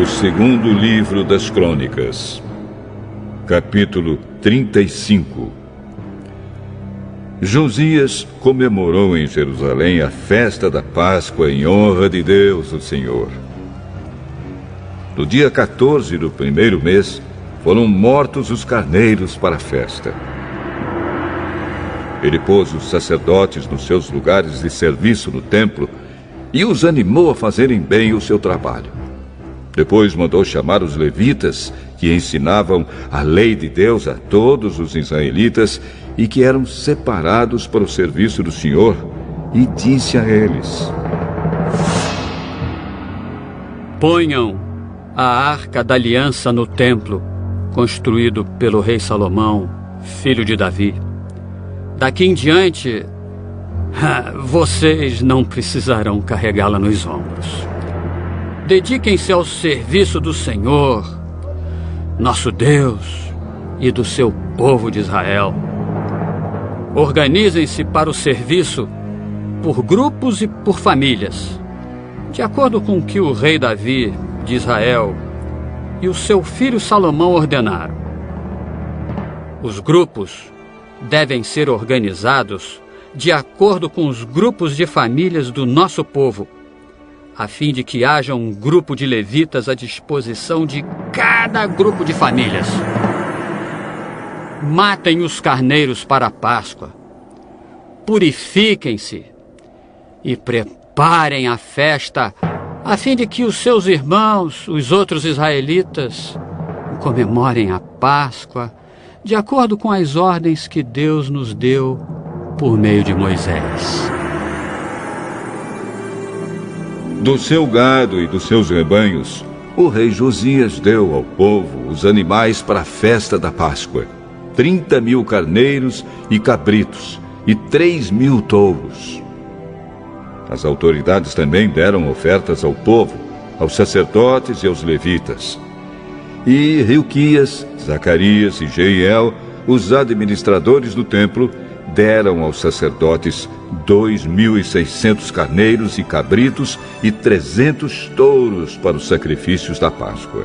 O segundo livro das Crônicas, capítulo 35. Josias comemorou em Jerusalém a festa da Páscoa em honra de Deus, o Senhor. No dia 14 do primeiro mês, foram mortos os carneiros para a festa. Ele pôs os sacerdotes nos seus lugares de serviço no templo e os animou a fazerem bem o seu trabalho. Depois mandou chamar os levitas, que ensinavam a lei de Deus a todos os israelitas e que eram separados para o serviço do Senhor, e disse a eles: ponham a Arca da Aliança no templo, construído pelo rei Salomão, filho de Davi. Daqui em diante, vocês não precisarão carregá-la nos ombros. Dediquem-se ao serviço do Senhor, nosso Deus, e do seu povo de Israel. Organizem-se para o serviço por grupos e por famílias, de acordo com o que o rei Davi de Israel e o seu filho Salomão ordenaram. Os grupos devem ser organizados de acordo com os grupos de famílias do nosso povo, a fim de que haja um grupo de levitas à disposição de cada grupo de famílias. Matem os carneiros para a Páscoa, purifiquem-se e preparem a festa, a fim de que os seus irmãos, os outros israelitas, comemorem a Páscoa de acordo com as ordens que Deus nos deu por meio de Moisés. Do seu gado e dos seus rebanhos, o rei Josias deu ao povo os animais para a festa da Páscoa: 30.000 carneiros e cabritos e 3.000 touros. As autoridades também deram ofertas ao povo, aos sacerdotes e aos levitas. E Hilquias, Zacarias e Jeiel, os administradores do templo, deram aos sacerdotes 2.600 carneiros e cabritos e 300 touros para os sacrifícios da Páscoa.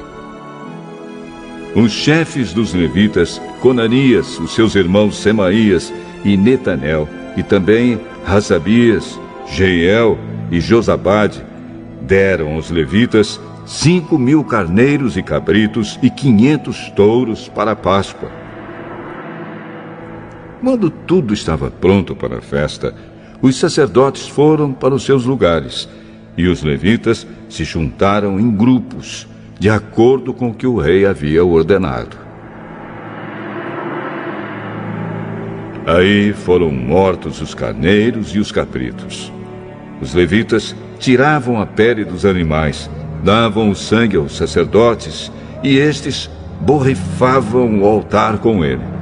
Os chefes dos levitas, Conanias, os seus irmãos Semaías e Netanel, e também Hasabias, Jeiel e Josabade, deram aos levitas 5.000 carneiros e cabritos e 500 touros para a Páscoa. Quando tudo estava pronto para a festa, os sacerdotes foram para os seus lugares e os levitas se juntaram em grupos, de acordo com o que o rei havia ordenado. Aí foram mortos os carneiros e os cabritos. Os levitas tiravam a pele dos animais, davam o sangue aos sacerdotes e estes borrifavam o altar com ele.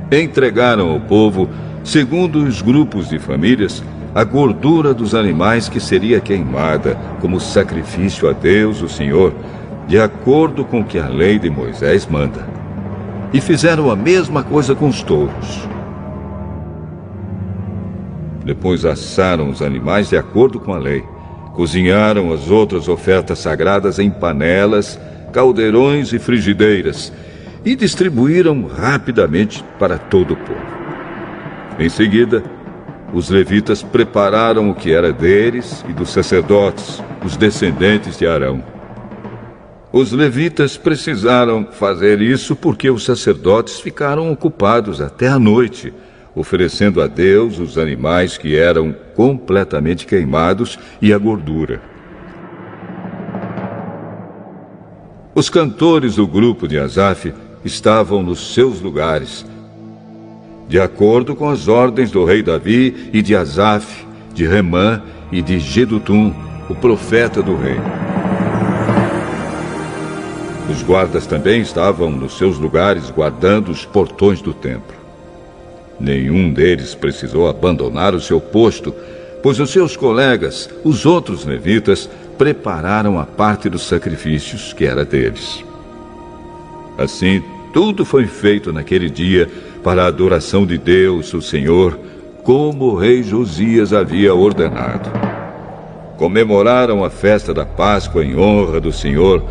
Entregaram ao povo, segundo os grupos de famílias, a gordura dos animais que seria queimada como sacrifício a Deus, o Senhor, de acordo com o que a lei de Moisés manda. E fizeram a mesma coisa com os touros. Depois assaram os animais de acordo com a lei. Cozinharam as outras ofertas sagradas em panelas, caldeirões e frigideiras, e distribuíram rapidamente para todo o povo. Em seguida, os levitas prepararam o que era deles e dos sacerdotes, os descendentes de Arão. Os levitas precisaram fazer isso porque os sacerdotes ficaram ocupados até a noite, oferecendo a Deus os animais que eram completamente queimados e a gordura. Os cantores do grupo de Asaf estavam nos seus lugares, de acordo com as ordens do rei Davi e de Asaf, de Remã e de Jedutum, o profeta do rei. Os guardas também estavam nos seus lugares guardando os portões do templo. Nenhum deles precisou abandonar o seu posto, pois os seus colegas, os outros levitas, prepararam a parte dos sacrifícios que era deles. Assim, tudo foi feito naquele dia para a adoração de Deus, o Senhor, como o rei Josias havia ordenado. comemoraram a festa da Páscoa em honra do Senhor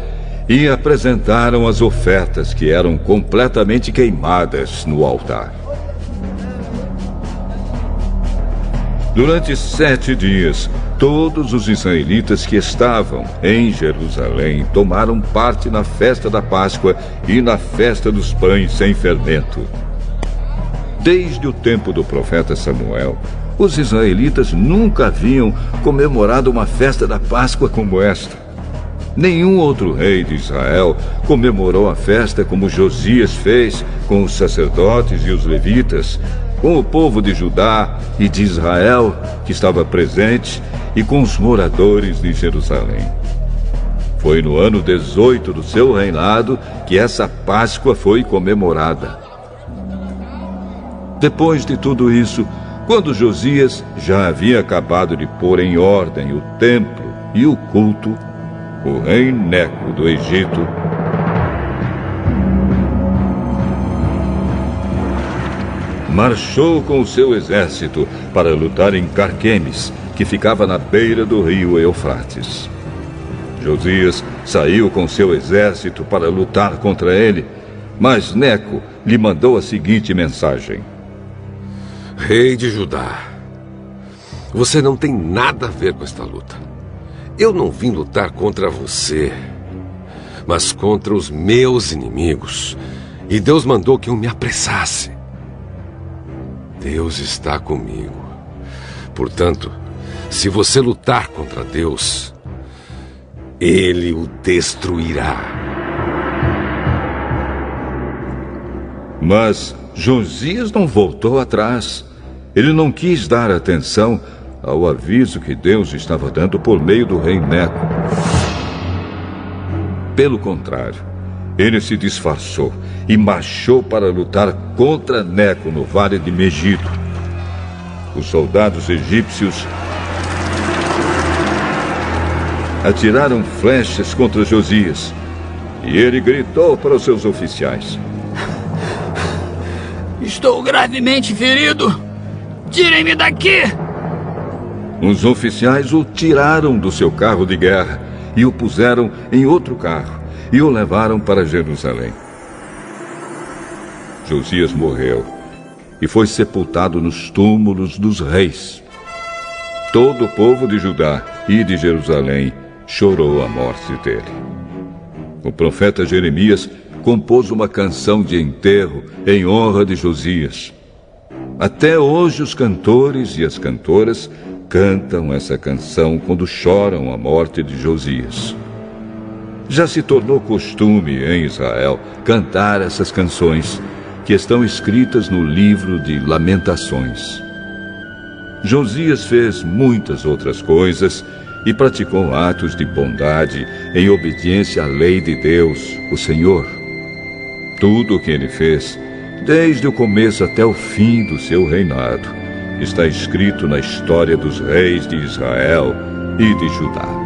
e apresentaram as ofertas que eram completamente queimadas no altar. Durante 7 dias, todos os israelitas que estavam em Jerusalém tomaram parte na festa da Páscoa e na festa dos pães sem fermento. Desde o tempo do profeta Samuel, os israelitas nunca haviam comemorado uma festa da Páscoa como esta. Nenhum outro rei de Israel comemorou a festa como Josias fez com os sacerdotes e os levitas, com o povo de Judá e de Israel que estava presente e com os moradores de Jerusalém. Foi no ano 18 do seu reinado que essa Páscoa foi comemorada. Depois de tudo isso, quando Josias já havia acabado de pôr em ordem o templo e o culto, o rei Neco do Egito marchou com o seu exército para lutar em Carquemes, que ficava na beira do rio Eufrates. Josias saiu com seu exército para lutar contra ele, mas Neco lhe mandou a seguinte mensagem: Rei de Judá, você não tem nada a ver com esta luta. Eu não vim lutar contra você, mas contra os meus inimigos. E Deus mandou que eu me apressasse. Deus está comigo. Portanto, se você lutar contra Deus, Ele o destruirá. Mas Josias não voltou atrás. Ele não quis dar atenção ao aviso que Deus estava dando por meio do rei Neco. Pelo contrário, ele se disfarçou e marchou para lutar contra Neco no vale de Megido. Os soldados egípcios atiraram flechas contra Josias e ele gritou para os seus oficiais: Estou gravemente ferido! Tirem-me daqui! Os oficiais o tiraram do seu carro de guerra e o puseram em outro carro e o levaram para Jerusalém. Josias morreu e foi sepultado nos túmulos dos reis. Todo o povo de Judá e de Jerusalém chorou a morte dele. O profeta Jeremias compôs uma canção de enterro em honra de Josias. Até hoje os cantores e as cantoras cantam essa canção quando choram a morte de Josias. Já se tornou costume em Israel cantar essas canções, que estão escritas no livro de Lamentações. Josias fez muitas outras coisas e praticou atos de bondade em obediência à lei de Deus, o Senhor. Tudo o que ele fez, desde o começo até o fim do seu reinado, está escrito na história dos reis de Israel e de Judá.